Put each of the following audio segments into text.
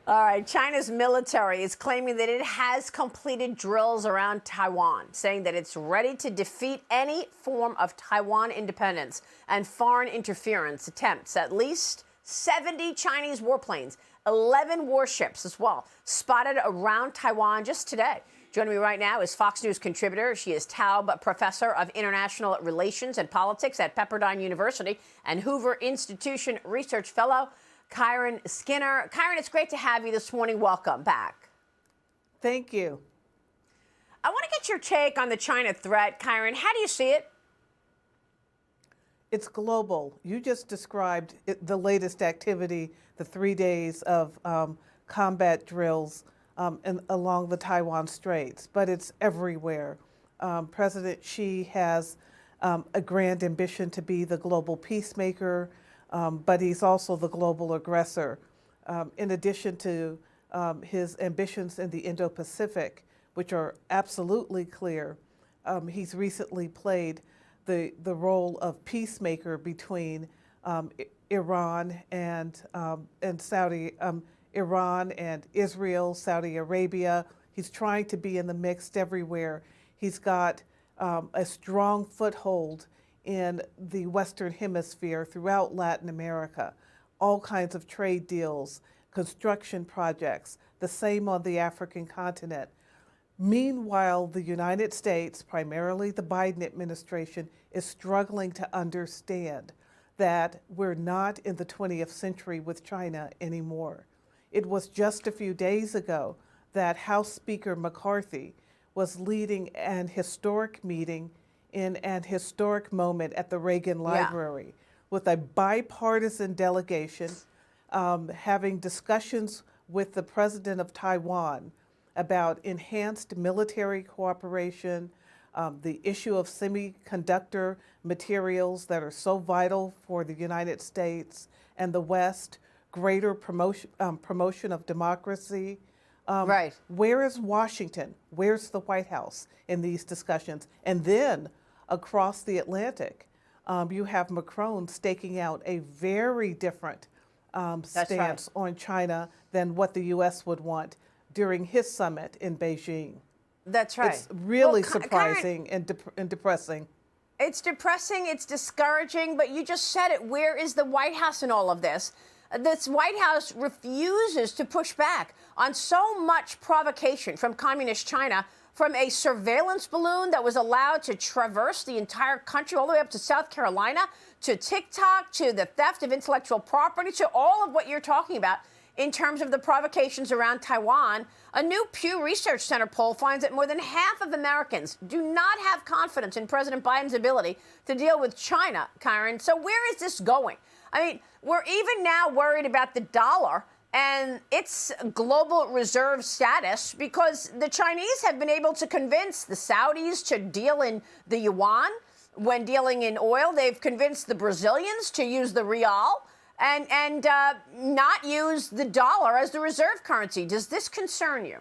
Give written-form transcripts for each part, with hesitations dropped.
All right, China's military is claiming that it has completed drills around Taiwan, saying that it's ready to defeat any form of Taiwan independence and foreign interference attempts. At least 70 Chinese warplanes, 11 warships as well, spotted around Taiwan just today. Joining me right now is Fox News contributor. She is Taub Professor of International Relations and Politics at Pepperdine University and Hoover Institution Research Fellow, Kiron Skinner. Kiron, it's great to have you this morning. Welcome back. Thank you. I want to get your take on the China threat. Kiron, how do you see it? It's global. You just described the latest activity, the 3 days of combat drills along the Taiwan Straits, but it's everywhere. President Xi has a grand ambition to be the global peacemaker, but he's also the global aggressor. In addition to his ambitions in the Indo-Pacific, which are absolutely clear, he's recently played the role of peacemaker between Iran and Iran and Israel, Saudi Arabia. He's trying to be in the mix everywhere. He's got a strong foothold in the Western Hemisphere throughout Latin America, all kinds of trade deals, construction projects, the same on the African continent. Meanwhile, the United States, primarily the Biden administration, is struggling to understand that we're not in the 20th century with China anymore. It was just a few days ago that House Speaker McCarthy was leading an historic meeting in an historic moment at the Reagan Library with a bipartisan delegation having discussions with the president of Taiwan about enhanced military cooperation, the issue of semiconductor materials that are so vital for the United States and the West, greater promotion of democracy. Right. Where is Washington? Where's the White House in these discussions? And then across the Atlantic, you have Macron staking out a very different stance on China than what the U.S. would want during his summit in Beijing. That's right. It's really surprising and depressing. It's depressing, it's discouraging, but you just said it. Where is the White House in all of this? This White House refuses to push back on so much provocation from communist China, from a surveillance balloon that was allowed to traverse the entire country all the way up to South Carolina, to TikTok, to the theft of intellectual property, to all of what you're talking about in terms of the provocations around Taiwan. A new Pew Research Center poll finds that more than half of Americans do not have confidence in President Biden's ability to deal with China, Kiron. So where is this going? I mean, we're even now worried about the dollar and its global reserve status because the Chinese have been able to convince the Saudis to deal in the yuan when dealing in oil. They've convinced the Brazilians to use the real and not use the dollar as the reserve currency. Does this concern you?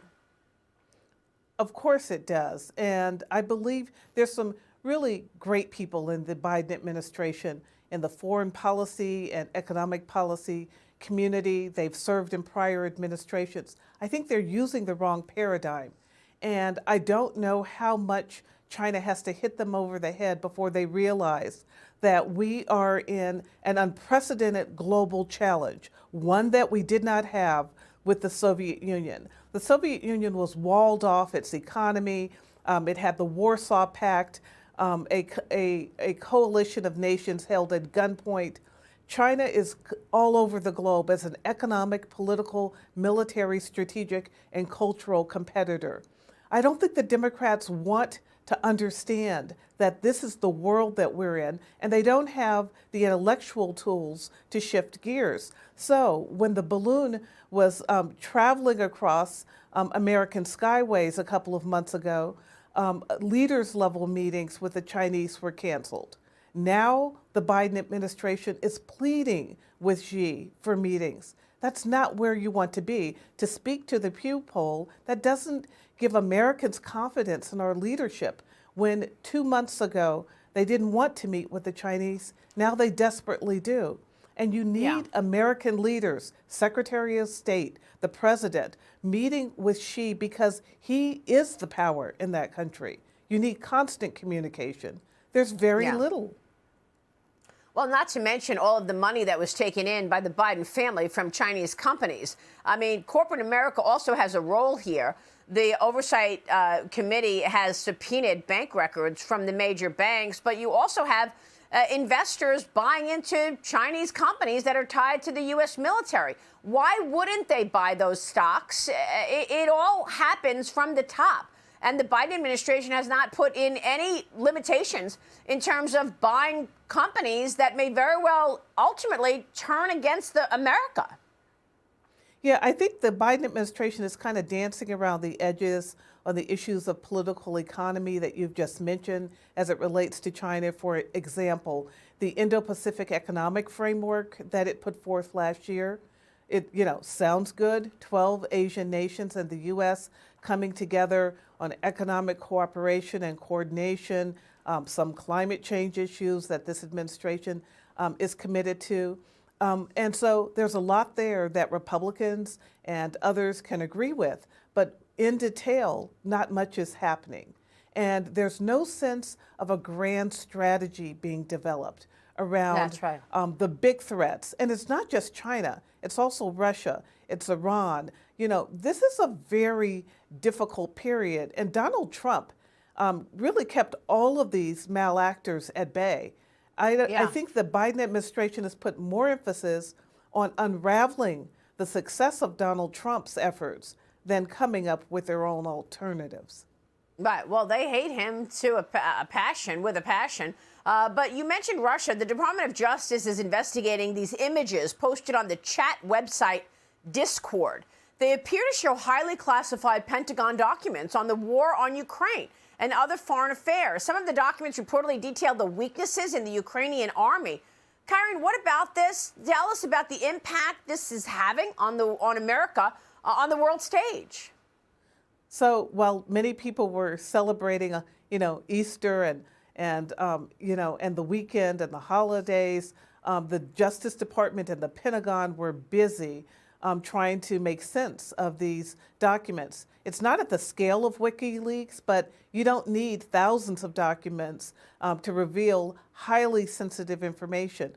Of course it does. And I believe there's some really great people in the Biden administration in the foreign policy and economic policy community. They've served in prior administrations. I think they're using the wrong paradigm. And I don't know how much China has to hit them over the head before they realize that we are in an unprecedented global challenge, one that we did not have with the Soviet Union. The Soviet Union was walled off its economy. It had the Warsaw Pact, a coalition of nations held at gunpoint. China is all over the globe as an economic, political, military, strategic, and cultural competitor. I don't think the Democrats want to understand that this is the world that we're in, and they don't have the intellectual tools to shift gears. So when the balloon was traveling across American skyways a couple of months ago, leaders level meetings with the Chinese were canceled. Now the Biden administration is pleading with Xi for meetings. That's not where you want to be. To speak to the Pew poll, that doesn't give Americans confidence in our leadership. When 2 months ago they didn't want to meet with the Chinese, now they desperately do. And you Yeah. need American leaders, Secretary of State, the president, meeting with Xi because he is the power in that country. You need constant communication. There's very Yeah. little. Well, not to mention all of the money that was taken in by the Biden family from Chinese companies. I mean, corporate America also has a role here. The Oversight Committee has subpoenaed bank records from the major banks, but you also have investors buying into Chinese companies that are tied to the U.S. military. Why wouldn't they buy those stocks? It all happens from the top. And the Biden administration has not put in any limitations in terms of buying companies that may very well ultimately turn against America. Yeah, I think the Biden administration is kind of dancing around the edges on the issues of political economy that you've just mentioned as it relates to China. For example, the Indo-Pacific Economic Framework that it put forth last year. It, sounds good. 12 Asian nations and the U.S. coming together on economic cooperation and coordination, some climate change issues that this administration is committed to. And so there's a lot there that Republicans and others can agree with, but in detail, not much is happening. And there's no sense of a grand strategy being developed around That's right. The big threats. And it's not just China, it's also Russia, it's Iran. This is a very difficult period. And Donald Trump really kept all of these malactors at bay. I think the Biden administration has put more emphasis on unraveling the success of Donald Trump's efforts than coming up with their own alternatives. Right. Well, they hate him to a passion, with a passion. But you mentioned Russia. The Department of Justice is investigating these images posted on the chat website Discord. They appear to show highly classified Pentagon documents on the war on Ukraine and other foreign affairs. Some of the documents reportedly detail the weaknesses in the Ukrainian army. Kiron, what about this? Tell us about the impact this is having on America on the world stage. So while many people were celebrating, Easter and the weekend and the holidays, the Justice Department and the Pentagon were busy trying to make sense of these documents. It's not at the scale of WikiLeaks, but you don't need thousands of documents to reveal highly sensitive information.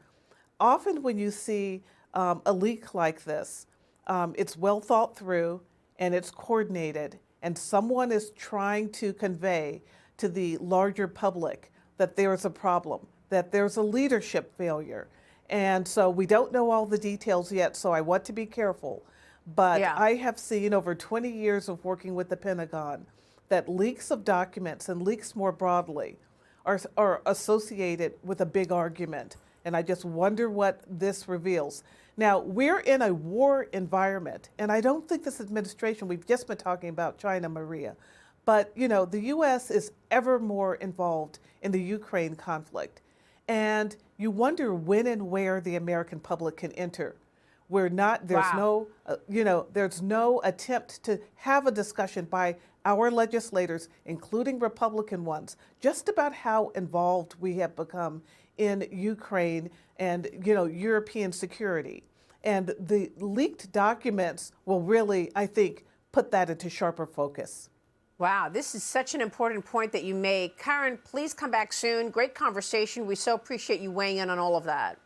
Often when you see a leak like this, it's well thought through and it's coordinated, and someone is trying to convey to the larger public that there's a problem, that there's a leadership failure. And so we don't know all the details yet, so I want to be careful. But Yeah. I have seen over 20 years of working with the Pentagon that leaks of documents and leaks more broadly are associated with a big argument. And I just wonder what this reveals. Now, we're in a war environment, and I don't think this administration, we've just been talking about China, Maria, but the U.S. is ever more involved in the Ukraine conflict. And you wonder when and where the American public can enter. There's Wow. there's no attempt to have a discussion by our legislators, including Republican ones, just about how involved we have become in Ukraine and, European security. And the leaked documents will really, I think, put that into sharper focus. Wow, this is such an important point that you make. Kiron, please come back soon. Great conversation. We so appreciate you weighing in on all of that.